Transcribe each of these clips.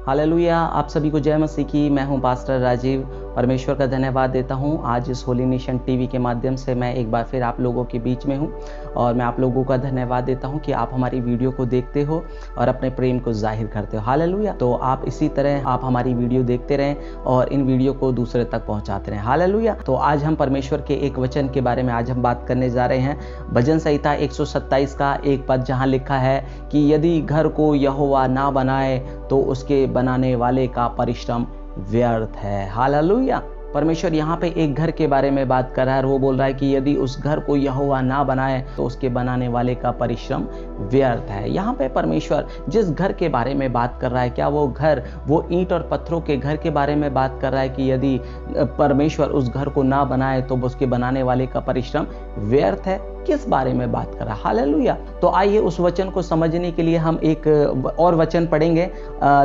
Hallelujah. आप सभी को जय मसीह की। मैं हूं पास्टर राजीव। परमेश्वर का धन्यवाद देता हूं। आज इस होली नेशन टीवी के माध्यम से मैं एक बार फिर आप लोगों के बीच में हूं और मैं आप लोगों का धन्यवाद देता हूं कि आप हमारी वीडियो को देखते हो और अपने प्रेम को जाहिर करते हो। हालेलुया। तो आप इसी तरह आप हमारी वीडियो देखते रहें और इन वीडियो को दूसरे तक पहुंचाते रहें। हालेलुया। तो आज हम परमेश्वर के एक वचन के बारे में आज हम बात करने जा रहे हैं। भजन संहिता 127 का एक पद जहां लिखा है कि यदि घर को यहोवा ना बनाए तो उसके बनाने वाले का परिश्रम व्यर्थ है। हालेलुया। परमेश्वर यहाँ पे एक घर के बारे में बात कर रहा है और वो बोल रहा है कि यदि उस घर को यहोवा ना बनाए तो उसके बनाने वाले का परिश्रम व्यर्थ है। यहाँ पे परमेश्वर जिस घर के बारे में बात कर रहा है, क्या वो घर वो ईंट और पत्थरों के घर के बारे में बात कर रहा है कि यदि परमेश्वर उस घर को ना बनाए तो उसके बनाने वाले का परिश्रम व्यर्थ है? किस बारे में बात कर रहा है? हालेलुया। तो आइए उस वचन को समझने के लिए हम एक और वचन पढ़ेंगे,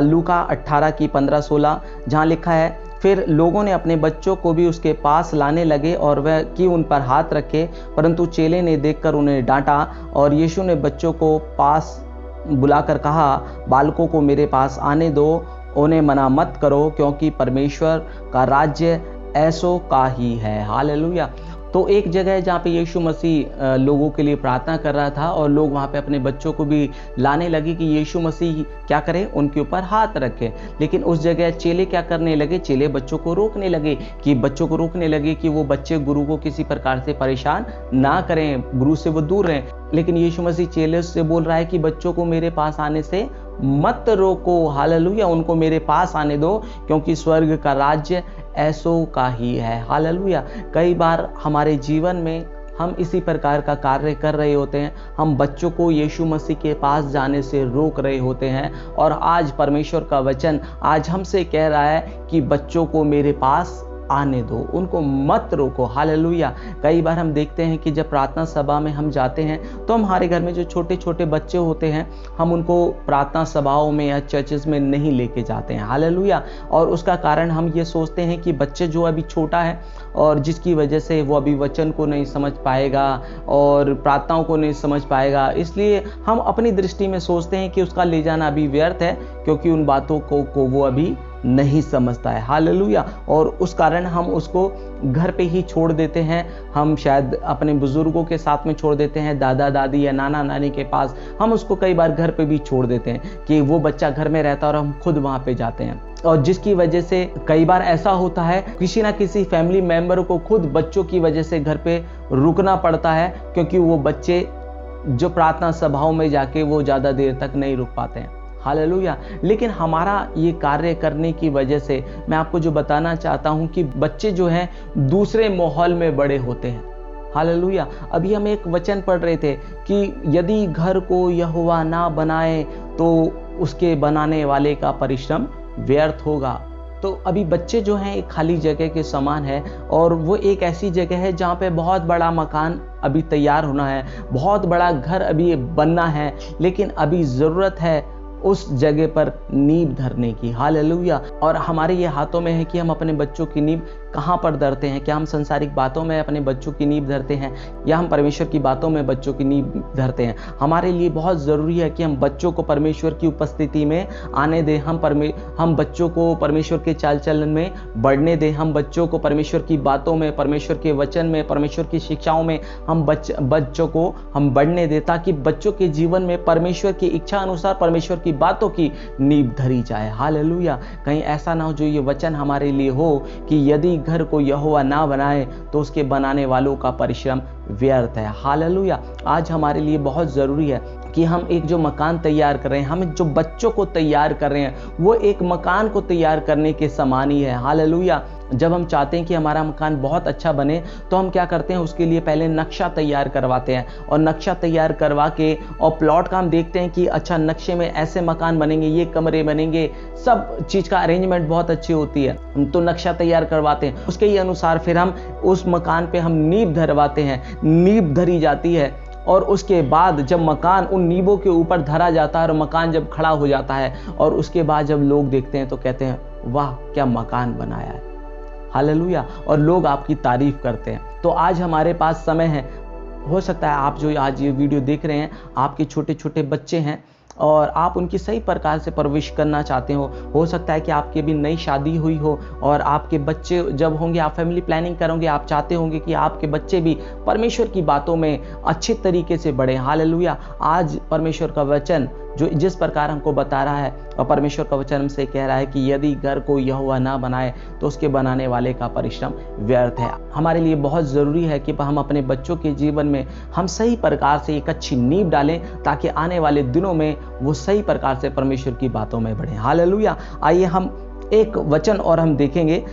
लूका 18 की 15-16, जहाँ लिखा है, फिर लोगों ने अपने बच्चों को भी उसके पास लाने लगे और वह कि उन पर हाथ रखे, परंतु चेले ने देखकर उन्हें डांटा। और यीशु ने बच्चों को पास बुलाकर कहा, बालकों को मेरे पास आने दो, उन्हें मना मत करो, क्योंकि परमेश्वर का राज्य ऐसों का ही है। हालेलुया। तो एक जगह है जहाँ पे यीशु मसीह लोगों के लिए प्रार्थना कर रहा था और लोग वहाँ पे अपने बच्चों को भी लाने लगे कि यीशु मसीह क्या करे, उनके ऊपर हाथ रखे। लेकिन उस जगह चेले क्या करने लगे? चेले बच्चों को रोकने लगे कि वो बच्चे गुरु को किसी प्रकार से परेशान ना करें, गुरु से वो दूर रहें। लेकिन यीशु मसीह चेले से बोल रहा है कि बच्चों को मेरे पास आने से मत रोको। हालेलुया। उनको मेरे पास आने दो, क्योंकि स्वर्ग का राज्य ऐसों का ही है। हालेलुया। कई बार हमारे जीवन में हम इसी प्रकार का कार्य कर रहे होते हैं। हम बच्चों को यीशु मसीह के पास जाने से रोक रहे होते हैं और आज परमेश्वर का वचन आज हमसे कह रहा है कि बच्चों को मेरे पास आने दो, उनको मत रोको। हालेलुया। कई बार हम देखते हैं कि जब प्रार्थना सभा में हम जाते हैं तो हमारे घर में जो छोटे छोटे बच्चे होते हैं हम उनको प्रार्थना सभाओं में या चर्चेस में नहीं लेके जाते हैं। हालेलुया। और उसका कारण हम ये सोचते हैं कि बच्चे जो अभी छोटा है और जिसकी वजह से वो अभी वचन को नहीं समझ पाएगा और प्रार्थनाओं को नहीं समझ पाएगा, इसलिए हम अपनी दृष्टि में सोचते हैं कि उसका ले जाना अभी व्यर्थ है, क्योंकि उन बातों को वो अभी नहीं समझता है। हालेलुया। और उस कारण हम उसको घर पे ही छोड़ देते हैं। हम शायद अपने बुजुर्गों के साथ में छोड़ देते हैं, दादा दादी या नाना नानी के पास हम उसको कई बार घर पे भी छोड़ देते हैं कि वो बच्चा घर में रहता है और हम खुद वहाँ पे जाते हैं। और जिसकी वजह से कई बार ऐसा होता है किसी ना किसी फैमिली मेंबर को खुद बच्चों की वजह से घर पे रुकना पड़ता है, क्योंकि वो बच्चे जो प्रार्थना सभाओं में जाके वो ज़्यादा देर तक नहीं रुक पाते हैं। हालेलुया। लेकिन हमारा ये कार्य करने की वजह से मैं आपको जो बताना चाहता हूँ कि बच्चे जो हैं दूसरे माहौल में बड़े होते हैं। हालेलुया। अभी हम एक वचन पढ़ रहे थे कि यदि घर को यहोवा ना बनाए तो उसके बनाने वाले का परिश्रम व्यर्थ होगा। तो अभी बच्चे जो हैं एक खाली जगह के समान है और वो एक ऐसी जगह है जहाँ पे बहुत बड़ा मकान अभी तैयार होना है, बहुत बड़ा घर अभी बनना है, लेकिन अभी ज़रूरत है उस जगह पर नींव धरने की। हालेलुया। और हमारे ये हाथों में है कि हम अपने बच्चों की नींव कहाँ पर धरते हैं। क्या हम संसारिक बातों में अपने बच्चों की नींव धरते हैं या हम परमेश्वर की बातों में बच्चों की नींव धरते हैं? हमारे लिए बहुत ज़रूरी है कि हम बच्चों को परमेश्वर की उपस्थिति में आने दें। हम बच्चों को परमेश्वर के चाल चलन में बढ़ने दें। हम बच्चों को परमेश्वर की बातों में, परमेश्वर के वचन में, परमेश्वर की शिक्षाओं में हम बच्चों को हम बढ़ने दें, ताकि बच्चों के जीवन में परमेश्वर की इच्छा अनुसार परमेश्वर की बातों की नींव धरी जाए। हालेलुया। कहीं ऐसा ना हो जो ये वचन हमारे लिए हो कि यदि घर को यहोवा ना बनाए तो उसके बनाने वालों का परिश्रम व्यर्थ है। हालेलुया। आज हमारे लिए बहुत ज़रूरी है कि हम एक जो मकान तैयार कर रहे हैं, हम जो बच्चों को तैयार कर रहे हैं, वो एक मकान को तैयार करने के समान ही है। हालेलुया। जब हम चाहते हैं कि हमारा मकान बहुत अच्छा बने तो हम क्या करते हैं, उसके लिए पहले नक्शा तैयार करवाते हैं और नक्शा तैयार करवा के और प्लॉट का हम देखते हैं कि अच्छा नक्शे में ऐसे मकान बनेंगे, ये कमरे बनेंगे, सब चीज़ का अरेंजमेंट बहुत अच्छी होती है, तो नक्शा तैयार करवाते हैं। उसके ही अनुसार फिर हम उस मकान पे हम नींव धरवाते हैं, नींव धरी जाती है और उसके बाद जब मकान उन नींवों के ऊपर धरा जाता है और मकान जब खड़ा हो जाता है और उसके बाद जब लोग देखते हैं तो कहते हैं वाह क्या मकान बनाया है। हालेलुया। और लोग आपकी तारीफ करते हैं। तो आज हमारे पास समय है, हो सकता है आप जो आज ये वीडियो देख रहे हैं आपके छोटे छोटे बच्चे हैं और आप उनकी सही प्रकार से परवरिश करना चाहते हो सकता है कि आपकी भी नई शादी हुई हो और आपके बच्चे जब होंगे, आप फैमिली प्लानिंग करोगे, आप चाहते होंगे कि आपके बच्चे भी परमेश्वर की बातों में अच्छे तरीके से बढ़े। हालेलुया। आज परमेश्वर का वचन जो जिस प्रकार हमको बता रहा है, और परमेश्वर का वचन हमसे कह रहा है कि यदि घर को यहोवा ना बनाए तो उसके बनाने वाले का परिश्रम व्यर्थ है। हमारे लिए बहुत ज़रूरी है कि हम अपने बच्चों के जीवन में हम सही प्रकार से एक अच्छी नींव डालें, ताकि आने वाले दिनों में वो सही प्रकार से परमेश्वर की बातों में बढ़े। हालेलुया। आइए हम एक वचन और हम देखेंगे,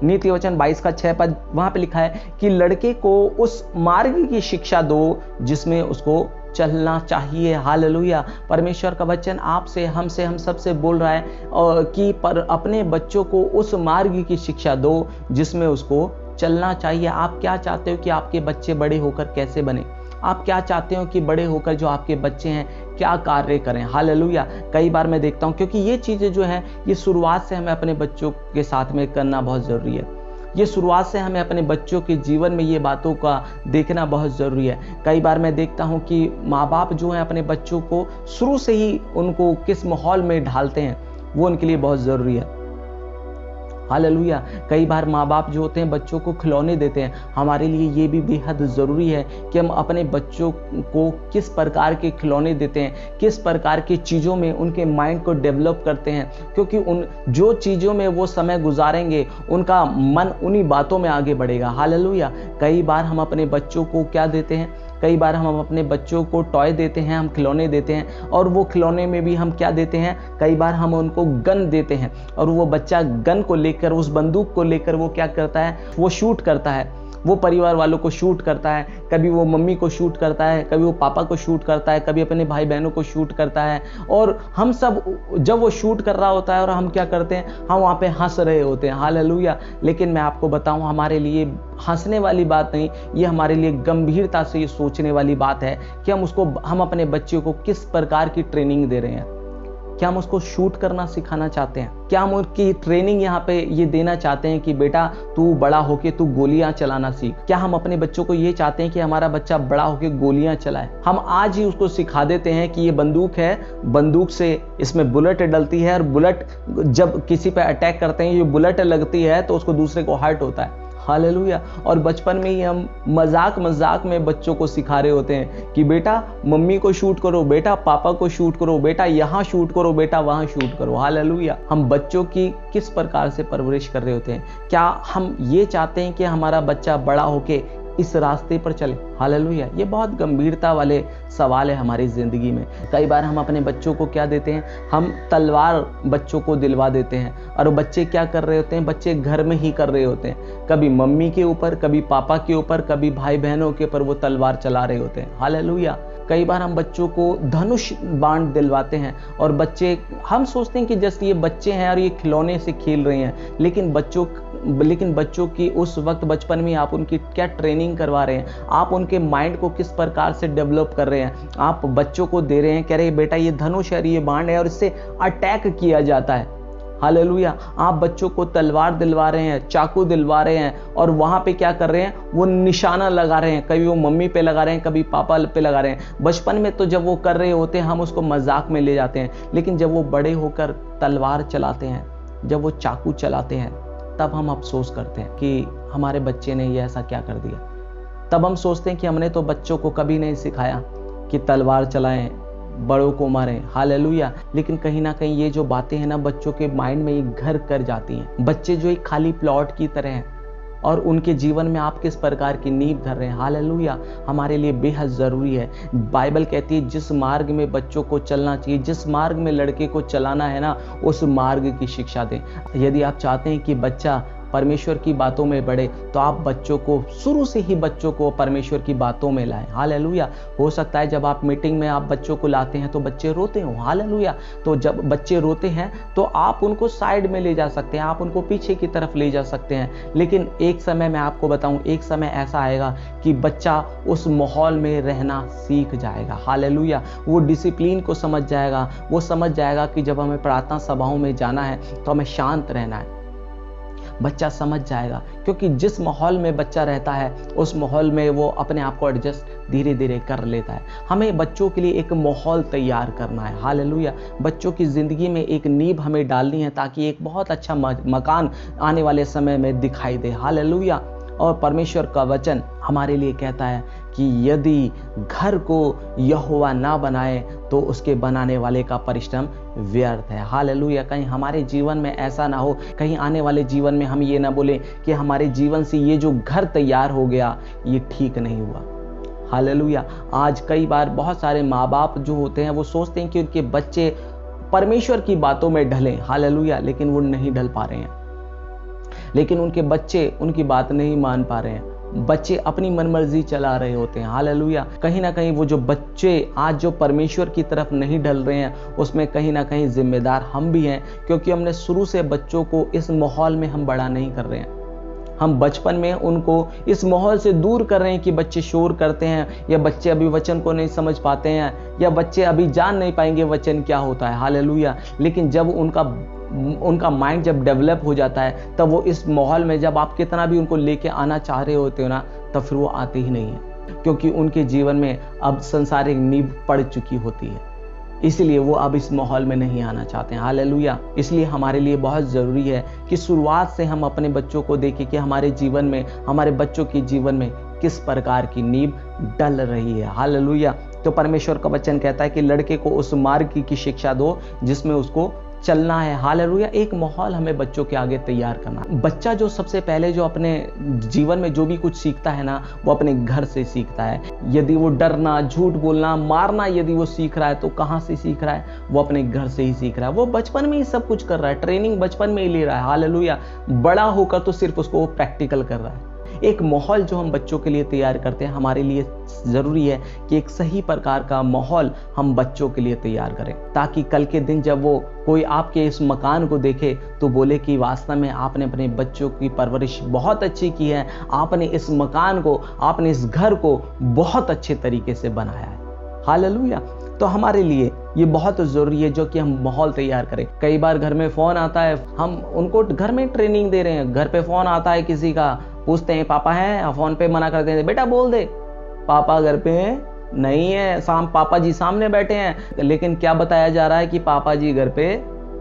नीति वचन 22 का 6 पद। वहां पे लिखा है कि लड़के को उस मार्ग की शिक्षा दो जिसमें उसको चलना चाहिए। हालेलुया। परमेश्वर का वचन आपसे, हमसे, हम सबसे बोल रहा है कि अपने बच्चों को उस मार्ग की शिक्षा दो जिसमें उसको चलना चाहिए। आप क्या चाहते हो कि आपके बच्चे बड़े होकर कैसे बने? आप क्या चाहते हो कि बड़े होकर जो आपके बच्चे हैं क्या कार्य करें? हालेलुया। कई बार मैं देखता हूं, क्योंकि ये चीज़ें जो हैं ये शुरुआत से हमें अपने बच्चों के साथ में करना बहुत ज़रूरी है। ये शुरुआत से हमें अपने बच्चों के जीवन में ये बातों का देखना बहुत ज़रूरी है। कई बार मैं देखता हूँ कि माँ बाप जो हैं अपने बच्चों को शुरू से ही उनको किस माहौल में ढालते हैं, वो उनके लिए बहुत ज़रूरी है। हालेलुया। कई बार माँ बाप जो होते हैं बच्चों को खिलौने देते हैं। हमारे लिए ये भी बेहद ज़रूरी है कि हम अपने बच्चों को किस प्रकार के खिलौने देते हैं, किस प्रकार की चीज़ों में उनके माइंड को डेवलप करते हैं, क्योंकि उन जो चीज़ों में वो समय गुजारेंगे उनका मन उन्हीं बातों में आगे बढ़ेगा। हालेलुया। कई बार हम अपने बच्चों को क्या देते हैं, कई बार हम अपने बच्चों को टॉय देते हैं, हम खिलौने देते हैं, और वो खिलौने में भी हम क्या देते हैं, कई बार हम उनको गन देते हैं, और वो बच्चा गन को लेकर, उस बंदूक को लेकर वो क्या करता है, वो शूट करता है, वो परिवार वालों को शूट करता है। कभी वो मम्मी को शूट करता है, कभी वो पापा को शूट करता है, कभी अपने भाई बहनों को शूट करता है। और हम सब जब वो शूट कर रहा होता है और हम क्या करते हैं, हम वहाँ पे हंस रहे होते हैं। हालेलुया। लेकिन मैं आपको बताऊं, हमारे लिए हंसने वाली बात नहीं, ये हमारे लिए गंभीरता से ये सोचने वाली बात है कि हम अपने बच्चों को किस प्रकार की ट्रेनिंग दे रहे हैं। क्या हम उसको शूट करना सिखाना चाहते हैं? क्या हम उनकी ट्रेनिंग यहाँ पे ये देना चाहते हैं कि बेटा तू बड़ा होके तू गोलियां चलाना सीख? क्या हम अपने बच्चों को ये चाहते हैं कि हमारा बच्चा बड़ा होके गोलियां चलाए? हम आज ही उसको सिखा देते हैं कि ये बंदूक है, बंदूक से इसमें बुलेट डलती है, और बुलेट जब किसी पे अटैक करते हैं, ये बुलेट लगती है तो उसको दूसरे को हर्ट होता है। हालेलुया। और बचपन में ही हम मजाक में बच्चों को सिखा रहे होते हैं कि बेटा मम्मी को शूट करो, बेटा पापा को शूट करो, बेटा यहाँ शूट करो, बेटा वहाँ शूट करो। हालेलुया। हम बच्चों की किस प्रकार से परवरिश कर रहे होते हैं? क्या हम ये चाहते हैं कि हमारा बच्चा बड़ा होके इस रास्ते पर चले? हालेलुया। ये बहुत गंभीरता वाले सवाल है हमारी ज़िंदगी में। कई बार हम अपने बच्चों को क्या देते हैं, हम तलवार बच्चों को दिलवा देते हैं, और बच्चे क्या कर रहे होते हैं, बच्चे घर में ही कर रहे होते हैं, कभी मम्मी के ऊपर, कभी पापा के ऊपर, कभी भाई बहनों के ऊपर वो तलवार चला रहे होते हैं। हालेलुया। कई बार हम बच्चों को धनुष बाण दिलवाते हैं, और बच्चे, हम सोचते हैं कि जैसे ये बच्चे हैं और ये खिलौने से खेल रहे हैं, लेकिन बच्चों की उस वक्त बचपन में आप उनकी क्या ट्रेनिंग करवा रहे हैं, आप उनके माइंड को किस प्रकार से डेवलप कर रहे हैं। आप बच्चों को दे रहे हैं, कह रहे हैं बेटा ये धनुष है, ये बाण है, और इससे अटैक किया जाता है। हालेलुया। आप बच्चों को तलवार दिलवा रहे हैं, चाकू दिलवा रहे हैं, और वहां पे क्या कर रहे हैं, वो निशाना लगा रहे हैं, कभी वो मम्मी पे लगा रहे हैं, कभी पापा पे लगा रहे हैं। बचपन में तो जब वो कर रहे होते हैं हम उसको मजाक में ले जाते हैं, लेकिन जब वो बड़े होकर तलवार चलाते हैं, जब वो चाकू चलाते हैं, तब हम अफसोस करते हैं कि हमारे बच्चे ने ये ऐसा क्या कर दिया। तब हम सोचते हैं कि हमने तो बच्चों को कभी नहीं सिखाया कि तलवार चलाएं, बड़ों को मारें। हालेलुया। लेकिन कहीं ना कहीं ये जो बातें हैं ना, बच्चों के माइंड में एक घर कर जाती हैं। बच्चे जो एक खाली प्लॉट की तरह हैं, और उनके जीवन में आप किस प्रकार की नींव धर रहे हैं। हालेलुया। हमारे लिए बेहद ज़रूरी है। बाइबल कहती है जिस मार्ग में बच्चों को चलना चाहिए, जिस मार्ग में लड़के को चलाना है ना, उस मार्ग की शिक्षा दें। यदि आप चाहते हैं कि बच्चा परमेश्वर की बातों में बढ़े, तो आप बच्चों को शुरू से ही बच्चों को परमेश्वर की बातों में लाएं। हालेलुया। हो सकता है जब आप मीटिंग में आप बच्चों को लाते हैं तो बच्चे रोते हो। हालेलुया। तो जब बच्चे रोते हैं तो आप उनको साइड में ले जा सकते हैं, आप उनको पीछे की तरफ ले जा सकते हैं। लेकिन एक समय मैं आपको बताऊं, एक समय ऐसा आएगा कि बच्चा उस माहौल में रहना सीख जाएगा। हालेलुया। वो डिसिप्लिन को समझ जाएगा, वो समझ जाएगा कि जब हमें प्रार्थना सभाओं में जाना है तो हमें शांत रहना है। बच्चा समझ जाएगा, क्योंकि जिस माहौल में बच्चा रहता है उस माहौल में वो अपने आप को एडजस्ट धीरे धीरे कर लेता है। हमें बच्चों के लिए एक माहौल तैयार करना है। हालेलुया। बच्चों की ज़िंदगी में एक नींव हमें डालनी है ताकि एक बहुत अच्छा मकान आने वाले समय में दिखाई दे। हालेलुया। और परमेश्वर का वचन हमारे लिए कहता है कि यदि घर को यहोवा ना बनाए तो उसके बनाने वाले का परिश्रम व्यर्थ है। हालेलुया। कहीं हमारे जीवन में ऐसा ना हो, कहीं आने वाले जीवन में हम ये ना बोलें कि हमारे जीवन से ये जो घर तैयार हो गया ये ठीक नहीं हुआ। हालेलुया। आज कई बार बहुत सारे माँ बाप जो होते हैं वो सोचते हैं कि उनके बच्चे परमेश्वर की बातों में ढलें। हालेलुया। लेकिन वो नहीं ढल पा रहे हैं, लेकिन उनके बच्चे उनकी बात नहीं मान पा रहे हैं। बच्चे अपनी मनमर्जी चला रहे होते हैं। हालेलुया। कहीं ना कहीं वो जो बच्चे आज जो परमेश्वर की तरफ नहीं ढल रहे हैं उसमें कहीं ना कहीं जिम्मेदार हम भी हैं, क्योंकि हमने शुरू से बच्चों को इस माहौल में हम बड़ा नहीं कर रहे हैं। हम बचपन में उनको इस माहौल से दूर कर रहे हैं कि बच्चे शोर करते हैं, या बच्चे अभी वचन को नहीं समझ पाते हैं, या बच्चे अभी जान नहीं पाएंगे वचन क्या होता है। हालेलुया। लेकिन जब उनका माइंड जब डेवलप हो जाता है तब वो इस माहौल में, जब आप कितना भी उनको लेके आना चाह रहे होते हो ना, तब फिर वो आते ही नहीं है, क्योंकि उनके जीवन में अब संसारिक नींव पड़ चुकी होती है, इसलिए वो अब इस माहौल में नहीं आना चाहते हैं। हालेलुया। इसलिए हमारे लिए बहुत ज़रूरी है कि शुरुआत से हम अपने बच्चों को देखें कि हमारे जीवन में, हमारे बच्चों के जीवन में किस प्रकार की नींव डल रही है। हालेलुया। तो परमेश्वर का वचन कहता है कि लड़के को उस मार्ग की शिक्षा दो जिसमें उसको चलना है। हालेलुया। एक माहौल हमें बच्चों के आगे तैयार करना। बच्चा जो सबसे पहले जो अपने जीवन में जो भी कुछ सीखता है ना, वो अपने घर से सीखता है। यदि वो डरना, झूठ बोलना, मारना यदि वो सीख रहा है तो कहाँ से सीख रहा है? वो अपने घर से ही सीख रहा है। वो बचपन में ही सब कुछ कर रहा है, ट्रेनिंग बचपन में ही ले रहा है। हालेलुया। बड़ा होकर तो सिर्फ उसको वो प्रैक्टिकल कर रहा है। एक माहौल जो हम बच्चों के लिए तैयार करते हैं, हमारे लिए ज़रूरी है कि एक सही प्रकार का माहौल हम बच्चों के लिए तैयार करें, ताकि कल के दिन जब वो कोई आपके इस मकान को देखे तो बोले कि वास्तव में आपने अपने बच्चों की परवरिश बहुत अच्छी की है, आपने इस मकान को, आपने इस घर को बहुत अच्छे तरीके से बनाया है। हालेलुया। तो हमारे लिए ये बहुत ज़रूरी है जो कि हम माहौल तैयार करें। कई बार घर में फ़ोन आता है, हम उनको घर में ट्रेनिंग दे रहे हैं। घर पे फ़ोन आता है किसी का, पूछते हैं पापा हैं, फ़ोन पे मना कर देते हैं, बेटा बोल दे पापा घर पे नहीं है, पापा जी सामने बैठे हैं। लेकिन क्या बताया जा रहा है कि पापा जी घर पे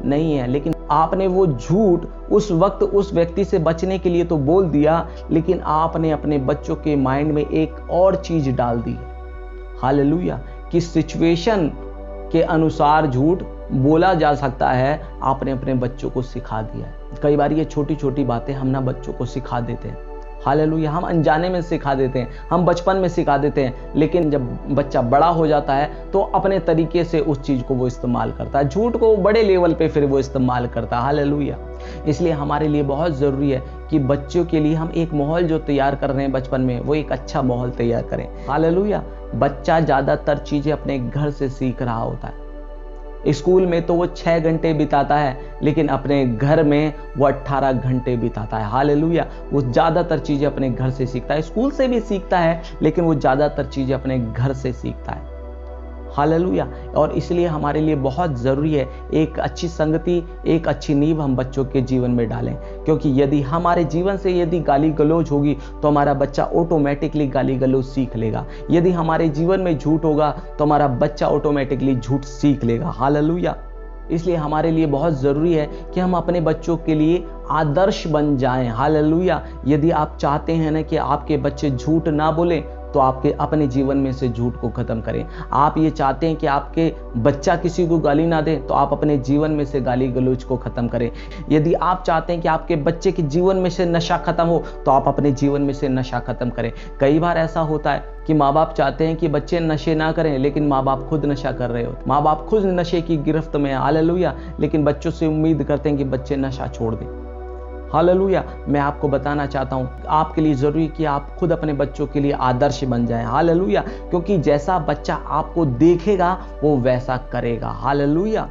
नहीं है। लेकिन आपने वो झूठ उस वक्त उस व्यक्ति से बचने के लिए तो बोल दिया, लेकिन आपने अपने बच्चों के माइंड में एक और चीज़ डाल दी। हालेलुया। कि सिचुएशन के अनुसार झूठ बोला जा सकता है, आपने अपने बच्चों को सिखा दिया है। कई बार ये छोटी छोटी बातें हम ना बच्चों को सिखा देते हैं। हालेलुया। हम अनजाने में सिखा देते हैं, हम बचपन में सिखा देते हैं, लेकिन जब बच्चा बड़ा हो जाता है तो अपने तरीके से उस चीज़ को वो इस्तेमाल करता है। झूठ को बड़े लेवल पे फिर वो इस्तेमाल करता है। हालेलुया। इसलिए हमारे लिए बहुत ज़रूरी है कि बच्चों के लिए हम एक माहौल जो तैयार कर रहे हैं बचपन में, वो एक अच्छा माहौल तैयार करें। हालेलुया। बच्चा ज़्यादातर चीज़ें अपने घर से सीख रहा होता है। स्कूल में तो वो 6 घंटे बिताता है, लेकिन अपने घर में वो 18 घंटे बिताता है। हालेलुया। वो ज़्यादातर चीज़ें अपने घर से सीखता है। स्कूल से भी सीखता है, लेकिन वो ज़्यादातर चीज़ें अपने घर से सीखता है। हालेलुया। और इसलिए हमारे लिए बहुत ज़रूरी है एक अच्छी संगति, एक अच्छी नींव हम बच्चों के जीवन में डालें, क्योंकि यदि हमारे जीवन से यदि गाली गलौज होगी तो हमारा बच्चा ऑटोमेटिकली गाली गलौज सीख लेगा। यदि हमारे जीवन में झूठ होगा तो हमारा बच्चा ऑटोमेटिकली झूठ सीख लेगा। हालेलुया। इसलिए हमारे लिए बहुत ज़रूरी है कि हम अपने बच्चों के लिए आदर्श बन जाएं। हालेलुया। यदि आप चाहते हैं ना कि आपके बच्चे झूठ ना बोलें, तो आपके अपने जीवन में से झूठ को खत्म करें। आप ये चाहते हैं कि आपके बच्चा किसी को गाली ना दे, तो आप अपने जीवन में से गाली गलौज को खत्म करें। यदि आप चाहते हैं कि आपके बच्चे के जीवन में से नशा खत्म हो, तो आप अपने जीवन में से नशा खत्म करें। कई बार ऐसा होता है कि माँ बाप चाहते हैं कि बच्चे नशे ना करें, लेकिन माँ बाप खुद नशा कर रहे हो, माँ बाप खुद नशे की गिरफ्त में है। हालेलुया। लेकिन बच्चों से उम्मीद करते हैं कि बच्चे नशा छोड़ दें। हालेलुया। मैं आपको बताना चाहता हूँ, आपके लिए ज़रूरी कि आप खुद अपने बच्चों के लिए आदर्श बन जाएं। हालेलुया। क्योंकि जैसा बच्चा आपको देखेगा वो वैसा करेगा। हालेलुया।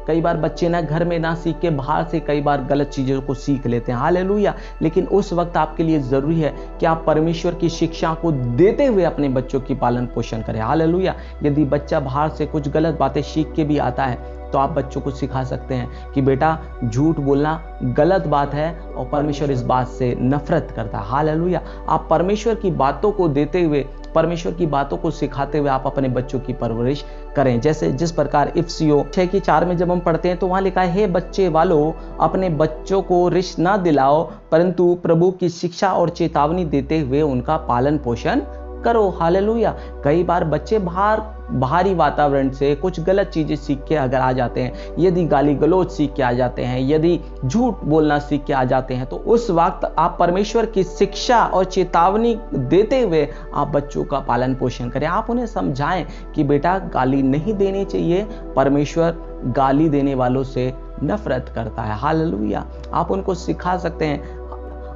कई बार बच्चे ना घर में ना सीख के बाहर से कई बार गलत चीज़ों को सीख लेते हैं। हालेलुया। लेकिन उस वक्त आपके लिए ज़रूरी है कि आप परमेश्वर की शिक्षा को देते हुए अपने बच्चों की पालन पोषण करें। हालेलुया। यदि बच्चा बाहर से कुछ गलत बातें सीख के भी आता है तो आप बच्चों को सिखा सकते हैं कि बेटा झूठ बोलना गलत बात है और परमेश्वर इस बात से नफरत करता है। हालेलुया। आप परमेश्वर की बातों को देते हुए, परमेश्वर की बातों को सिखाते हुए आप अपने बच्चों की परवरिश करें। जैसे जिस प्रकार इफिसियों 6:4 में जब हम पढ़ते हैं तो वहां लिखा है, हे बच्चे वालों, अपने बच्चों को रिश न दिलाओ, परंतु प्रभु की शिक्षा और चेतावनी देते हुए उनका पालन पोषण करो। हालेलुया। कई बार बच्चे बाहरी वातावरण से कुछ गलत चीजें सीख के अगर आ जाते हैं, यदि गाली गलौज सीख के आ जाते हैं, यदि झूठ बोलना सीख के आ जाते हैं, तो उस वक्त आप परमेश्वर की शिक्षा और चेतावनी देते हुए आप बच्चों का पालन पोषण करें। आप उन्हें समझाएं कि बेटा गाली नहीं देनी चाहिए, परमेश्वर गाली देने वालों से नफरत करता है। हालेलुया। आप उनको सिखा सकते हैं।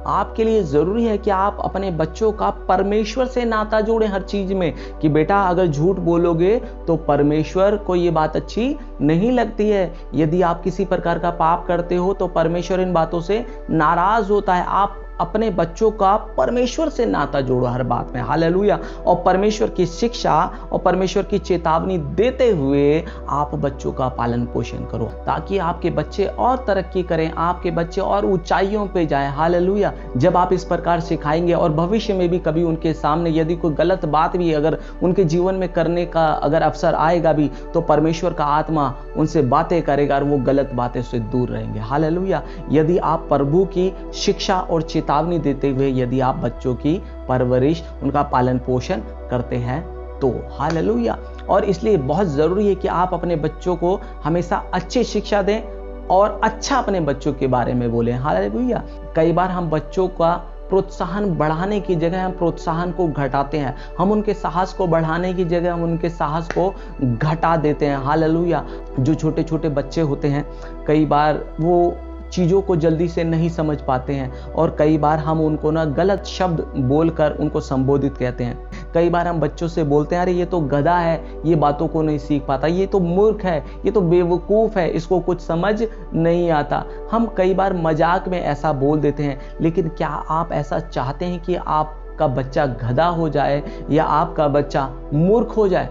आपके लिए जरूरी है कि आप अपने बच्चों का परमेश्वर से नाता जोड़ें हर चीज में, कि बेटा अगर झूठ बोलोगे तो परमेश्वर को ये बात अच्छी नहीं लगती है। यदि आप किसी प्रकार का पाप करते हो तो परमेश्वर इन बातों से नाराज होता है। आप अपने बच्चों का परमेश्वर से नाता जोड़ो हर बात में। हालेलुया। और परमेश्वर की शिक्षा और परमेश्वर की चेतावनी देते हुए आप बच्चों का पालन पोषण करो, ताकि आपके बच्चे और तरक्की करें, आपके बच्चे और ऊंचाइयों पे जाएं। हालेलुया। जब आप इस प्रकार सिखाएंगे और भविष्य में भी कभी उनके सामने यदि कोई गलत बात भी अगर उनके जीवन में करने का अगर अवसर आएगा भी, तो परमेश्वर का आत्मा उनसे बातें करेगा और वो गलत बातें से दूर रहेंगे। हालेलुया। यदि आप प्रभु की शिक्षा और चेतावनी देते हुए यदि आप बच्चों की परवरिश, उनका पालन पोषण करते हैं तो हालेलुया। और इसलिए बहुत जरूरी है कि आप अपने बच्चों को हमेशा अच्छी शिक्षा दें और अच्छा अपने बच्चों के बारे में बोलें। हालेलुया। कई बार हम बच्चों का प्रोत्साहन बढ़ाने की जगह हम प्रोत्साहन को घटाते हैं, हम उनके साहस को बढ़ाने की जगह हम उनके साहस को घटा देते हैं। हालेलुया। जो छोटे छोटे बच्चे होते हैं, कई बार वो चीज़ों को जल्दी से नहीं समझ पाते हैं और कई बार हम उनको ना गलत शब्द बोलकर उनको संबोधित कहते हैं। कई बार हम बच्चों से बोलते हैं, अरे ये तो गधा है, ये बातों को नहीं सीख पाता, ये तो मूर्ख है, ये तो बेवकूफ़ है, इसको कुछ समझ नहीं आता। हम कई बार मजाक में ऐसा बोल देते हैं, लेकिन क्या आप ऐसा चाहते हैं कि आपका बच्चा गधा हो जाए या आपका बच्चा मूर्ख हो जाए?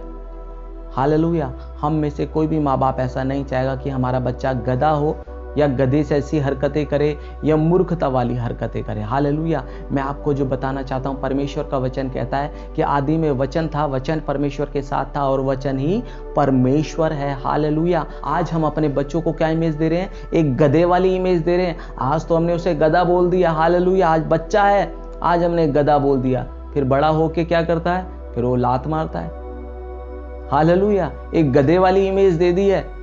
हालेलुया। हम में से कोई भी माँ बाप ऐसा नहीं चाहेगा कि हमारा बच्चा गधा हो या गधे से ऐसी हरकतें करे या मूर्खता वाली हरकतें करे। हालेलुया। मैं आपको जो बताना चाहता हूँ, परमेश्वर का वचन कहता है कि आदि में वचन था, वचन परमेश्वर के साथ था और वचन ही परमेश्वर है। हालेलुया। आज हम अपने बच्चों को क्या इमेज दे रहे हैं? एक गधे वाली इमेज दे रहे हैं। आज तो हमने उसे गधा बोल दिया। हालेलुया। आज बच्चा है, आज हमने गधा बोल दिया, फिर बड़ा होके क्या करता है? फिर वो लात मारता है। हालेलुया। एक गधे वाली इमेज दे दी है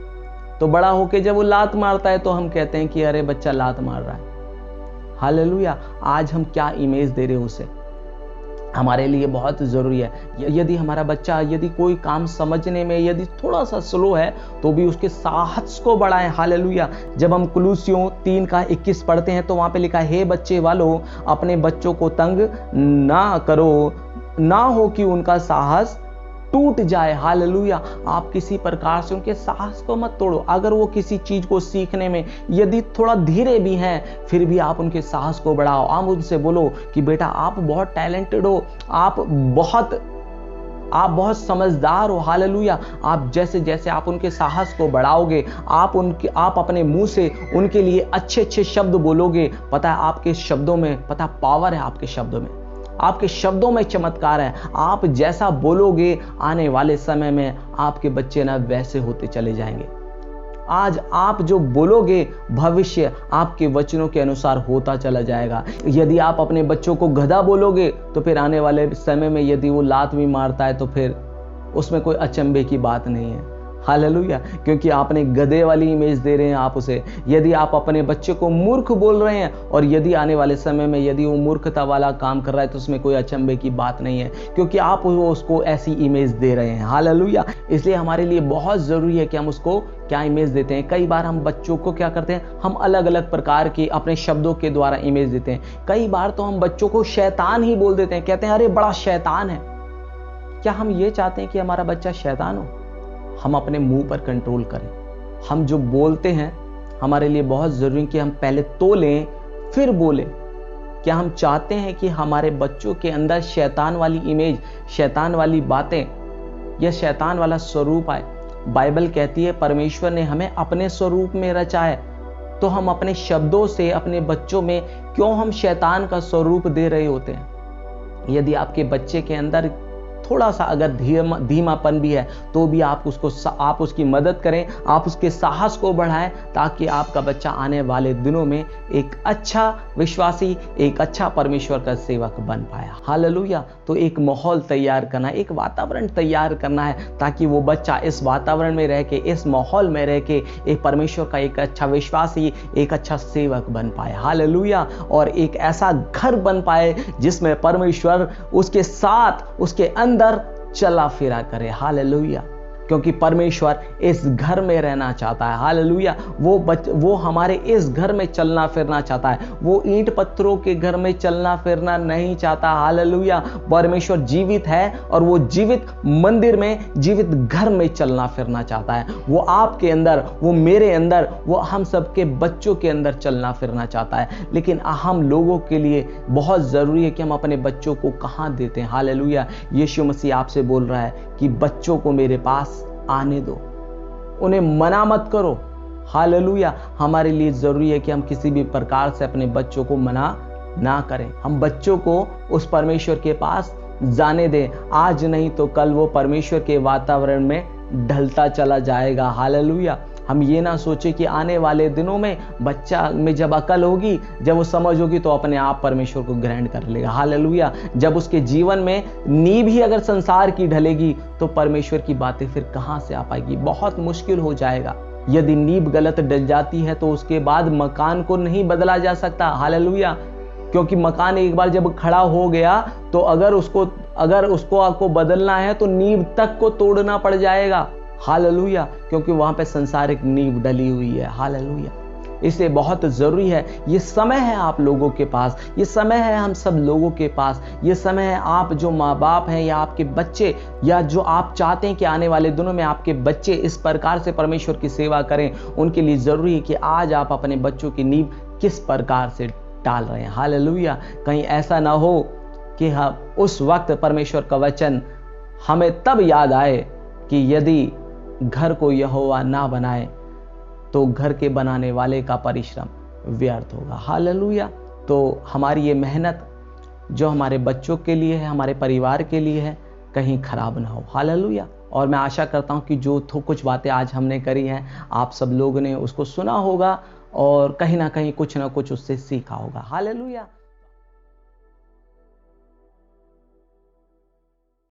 तो बड़ा होके जब वो लात मारता है तो हम कहते हैं कि अरे बच्चा लात मार रहा है। हालेलुया। आज हम क्या इमेज दे रहे हैं उसे, हमारे लिए बहुत जरूरी है। यदि हमारा बच्चा यदि कोई काम समझने में यदि थोड़ा सा स्लो है तो भी उसके साहस को बढ़ाएं। हालेलुया। जब हम कुलूसियों 3:21 पढ़ते हैं तो वहां पे लिखा है, हे बच्चे वालों, अपने बच्चों को तंग ना करो, ना हो कि उनका साहस टूट जाए। हालेलुया। आप किसी प्रकार से उनके साहस को मत तोड़ो। अगर वो किसी चीज को सीखने में यदि थोड़ा धीरे भी हैं, फिर भी आप उनके साहस को बढ़ाओ। आप उनसे बोलो कि बेटा आप बहुत टैलेंटेड हो, आप बहुत समझदार हो। हालेलुया। आप जैसे जैसे आप उनके साहस को बढ़ाओगे, आप अपने मुंह से उनके लिए अच्छे अच्छे शब्द बोलोगे। पता है आपके शब्दों में, पता पावर है आपके शब्दों में, आपके शब्दों में चमत्कार है। आप जैसा बोलोगे आने वाले समय में आपके बच्चे ना वैसे होते चले जाएंगे। आज आप जो बोलोगे भविष्य आपके वचनों के अनुसार होता चला जाएगा। यदि आप अपने बच्चों को गधा बोलोगे तो फिर आने वाले समय में यदि वो लात भी मारता है तो फिर उसमें कोई अचंभे की बात नहीं है। हालेलुया। क्योंकि आपने गधे वाली इमेज दे रहे हैं आप उसे। यदि आप अपने बच्चे को मूर्ख बोल रहे हैं और यदि आने वाले समय में यदि वो मूर्खता वाला काम कर रहा है तो उसमें कोई अचंभे की बात नहीं है, क्योंकि आप उसको ऐसी इमेज दे रहे हैं। हालेलुया। इसलिए हमारे लिए बहुत जरूरी है कि हम उसको क्या इमेज देते हैं। कई बार हम बच्चों को क्या करते हैं, हम अलग अलग प्रकार की अपने शब्दों के द्वारा इमेज देते हैं। कई बार तो हम बच्चों को शैतान ही बोल देते हैं, कहते हैं अरे बड़ा शैतान है। क्या हम ये चाहते हैं कि हमारा बच्चा शैतान हो? हम अपने मुंह पर कंट्रोल करें। हम जो बोलते हैं हमारे लिए बहुत जरूरी है कि हम पहले तोलें फिर बोलें। क्या हम चाहते हैं कि हमारे बच्चों के अंदर शैतान वाली इमेज, शैतान वाली बातें या शैतान वाला स्वरूप आए? बाइबल कहती है परमेश्वर ने हमें अपने स्वरूप में रचा है, तो हम अपने शब्दों से अपने बच्चों में क्यों हम शैतान का स्वरूप दे रहे होते हैं। यदि आपके बच्चे के अंदर थोड़ा सा अगर धीमापन भी है तो भी आप उसकी मदद करें, आप उसके साहस को बढ़ाएं, ताकि आपका बच्चा आने वाले दिनों में एक अच्छा विश्वासी, एक अच्छा परमेश्वर का सेवक बन पाया। हालेलुया। तो एक माहौल तैयार करना, एक वातावरण तैयार करना है, ताकि वो बच्चा इस वातावरण में रह के, इस माहौल में रह के एक परमेश्वर का एक अच्छा विश्वासी, एक अच्छा सेवक बन पाए। हालेलुया। और एक ऐसा घर बन पाए जिसमें परमेश्वर उसके साथ, उसके अंदर चला फिरा करे। हालेलुया। क्योंकि परमेश्वर इस घर में रहना चाहता है। हालेलुया। वो हमारे इस घर में चलना फिरना चाहता है। वो ईंट पत्थरों के घर में चलना फिरना नहीं चाहता। हालेलुया। परमेश्वर जीवित है और वो जीवित मंदिर में, जीवित घर में चलना फिरना चाहता है। वो आपके अंदर, वो मेरे अंदर, वो हम सबके बच्चों के अंदर चलना फिरना चाहता है। लेकिन हम लोगों के लिए बहुत जरूरी है कि हम अपने बच्चों को कहां देते हैं। हालेलुया। यीशु मसीह आपसे बोल रहा है कि बच्चों को मेरे पास आने दो, उन्हें मना मत करो। हालेलुया। हमारे लिए जरूरी है कि हम किसी भी प्रकार से अपने बच्चों को मना ना करें। हम बच्चों को उस परमेश्वर के पास जाने दें। आज नहीं तो कल वो परमेश्वर के वातावरण में ढलता चला जाएगा। हालेलुया। हम ये ना सोचे कि आने वाले दिनों में बच्चा में जब अकल होगी, जब वो समझ होगी, तो अपने आप परमेश्वर को ग्रहण कर लेगा। हालेलुया। जब उसके जीवन में नींव ही अगर संसार की ढलेगी तो परमेश्वर की बातें फिर कहां से आ पाएगी। बहुत मुश्किल हो जाएगा। यदि नींव गलत डल जाती है तो उसके बाद मकान को नहीं बदला जा सकता। हालेलुया। क्योंकि मकान एक बार जब खड़ा हो गया तो अगर उसको आपको बदलना है तो नींव तक को तोड़ना पड़ जाएगा। हालेलुया। क्योंकि वहां पे संसारिक नींव डली हुई है। हालेलुया। इसलिए बहुत जरूरी है, ये समय है आप लोगों के पास, ये समय है हम सब लोगों के पास, ये समय है आप जो माँ बाप हैं या आपके बच्चे, या जो आप चाहते हैं कि आने वाले दिनों में आपके बच्चे इस प्रकार से परमेश्वर की सेवा करें, उनके लिए जरूरी है कि आज आप अपने बच्चों की नींव किस प्रकार से डाल रहे हैं। हालेलुया। कहीं ऐसा ना हो कि हम उस वक्त परमेश्वर का वचन हमें तब याद आए कि यदि घर को यहोवा ना बनाए तो घर के बनाने वाले का परिश्रम व्यर्थ होगा। हालेलुया। तो हमारी ये मेहनत जो हमारे बच्चों के लिए है, हमारे परिवार के लिए है, कहीं खराब ना हो। हालेलुया। और मैं आशा करता हूं कि जो कुछ बातें आज हमने करी हैं, आप सब लोगों ने उसको सुना होगा और कहीं ना कहीं कुछ ना कुछ उससे सीखा होगा। हालेलुया।